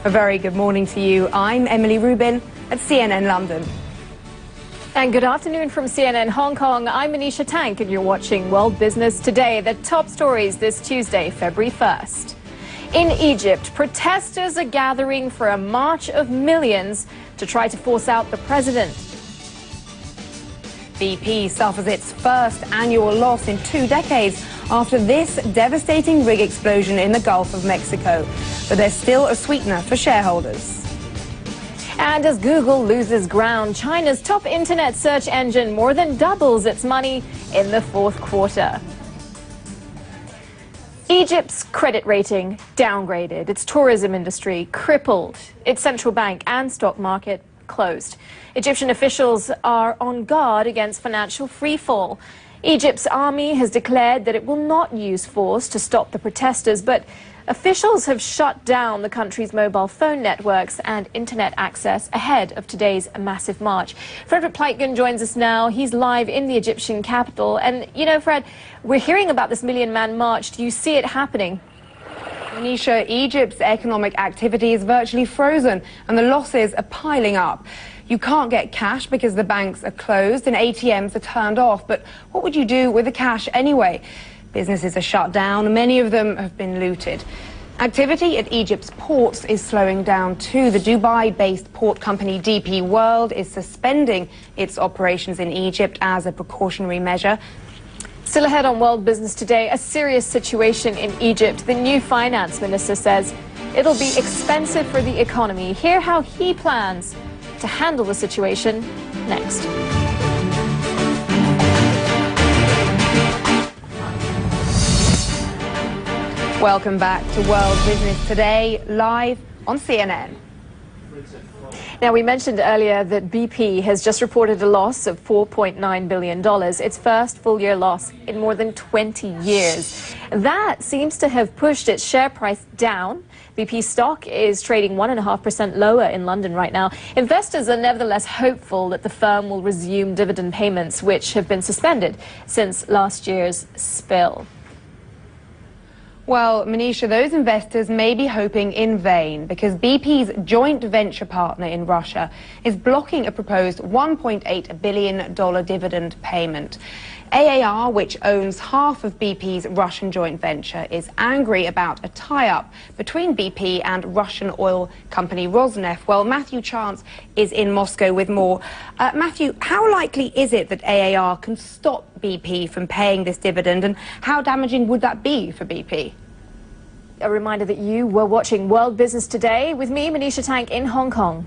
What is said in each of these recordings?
A very good morning to you. I'm Emily Rubin at CNN London. And good afternoon from CNN Hong Kong. I'm Manisha Tank and you're watching World Business Today. The top stories this Tuesday, February 1st. In Egypt, protesters are gathering for a march of millions to try to force out the president. BP suffers its first annual loss in 2 decades after this devastating rig explosion in the Gulf of Mexico. But there's still a sweetener for shareholders. And as Google loses ground, China's top internet search engine more than doubles its money in the fourth quarter. Egypt's credit rating downgraded, its tourism industry crippled, its central bank and stock market closed. Egyptian officials are on guard against financial freefall. Egypt's army has declared that it will not use force to stop the protesters, but officials have shut down the country's mobile phone networks and internet access ahead of today's massive march. Frederick Pleitgen joins us now. He's live in the Egyptian capital. And, you know, Fred, we're hearing about this million-man march. Do you see it happening? Manisha, Egypt's economic activity is virtually frozen and the losses are piling up. You can't get cash because the banks are closed and ATMs are turned off. But what would you do with the cash anyway? Businesses are shut down. Many of them have been looted. Activity at Egypt's ports is slowing down too. The Dubai-based port company DP World is suspending its operations in Egypt as a precautionary measure. Still ahead on World Business Today, a serious situation in Egypt. The new finance minister says it'll be expensive for the economy. Hear how he plans to handle the situation next. Welcome back to World Business Today, live on CNN. Now, we mentioned earlier that BP has just reported a loss of $4.9 billion, its first full-year loss in more than 20 years. That seems to have pushed its share price down. BP stock is trading 1.5% lower in London right now. Investors are nevertheless hopeful that the firm will resume dividend payments, which have been suspended since last year's spill. Well, Manisha, those investors may be hoping in vain because BP's joint venture partner in Russia is blocking a proposed $1.8 billion dividend payment. AAR, which owns half of BP's Russian joint venture, is angry about a tie-up between BP and Russian oil company Rosneft. Well, Matthew Chance is in Moscow with more. Matthew, how likely is it that AAR can stop BP from paying this dividend, and how damaging would that be for BP? A reminder that you were watching World Business Today with me, Manisha Tank, in Hong Kong.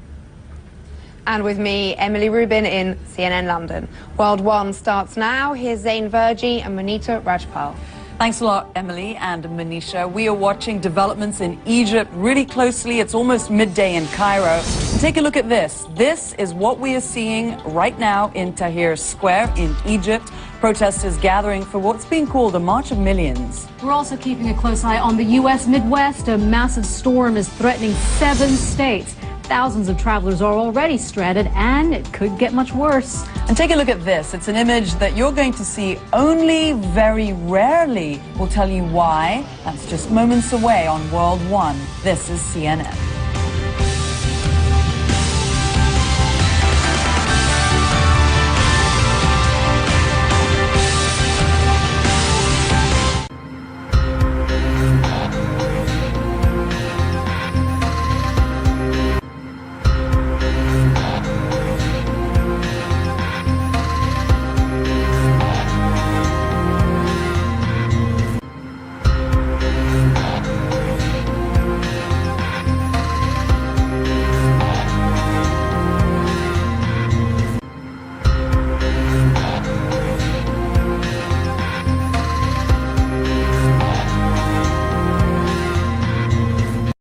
And with me, Emily Rubin in CNN London. World One starts now. Here's Zain Verji and Monita Rajpal. Thanks a lot, Emily and Manisha. We are watching developments in Egypt really closely. It's almost midday in Cairo. Take a look at this. This is what we are seeing right now in Tahrir Square in Egypt. Protesters gathering for what's being called a March of Millions. We're also keeping a close eye on the U.S. Midwest. A massive storm is threatening 7 states. Thousands of travelers are already stranded, and it could get much worse. And take a look at this. It's an image that you're going to see only very rarely. We'll tell you why. That's just moments away on World One. This is CNN.